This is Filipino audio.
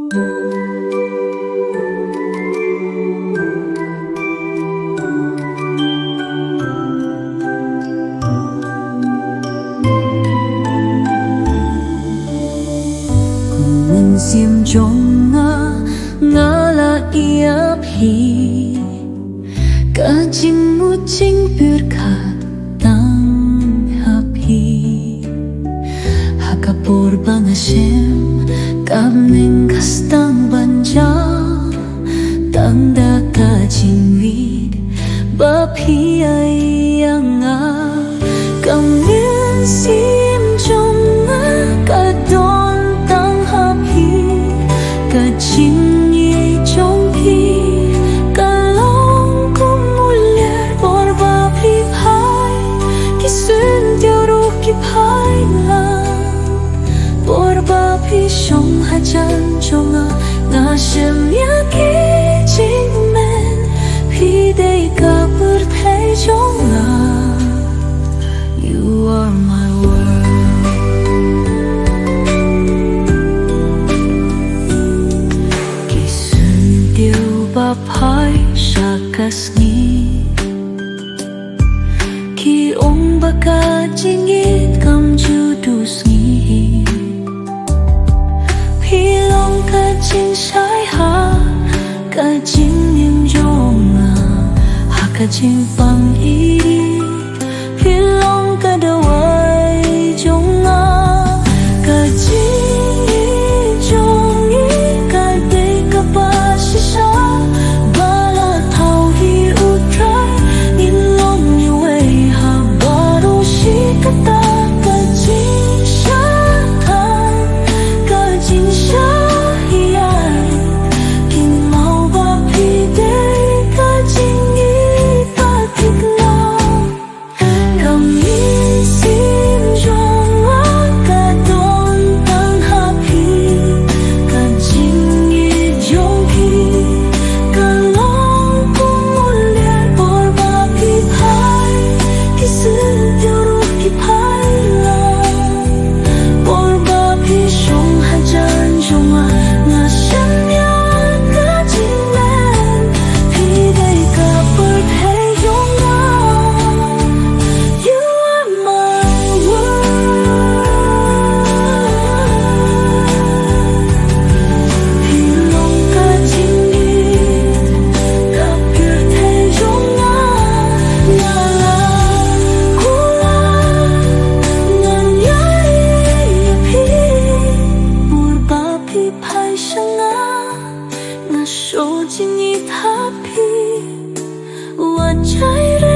Sim trong nga la iap hi ka jing mu jing bir kha tang hap hi ha ka por bang shem kap ning kastang banja tang da ka jing wi ba phi ai yang a kam nin sim trong ka don ka jing ye trong hi ka long kum muller por ba phi phai ki sun tiêu ru ki phai la por ba phi shong ha chan chong nga shem ya ki jing men phi dei ka pur thai chong la you are my world. Ba phai shakas ngi ki ong ba ka jingit kam chu dus ngi phi long ka jing sai ha ka jing nim jong ha ka jing pang i phi long ka da wai jong ka jing jong i ka de ka pa shi sha so jing i thapi wa chai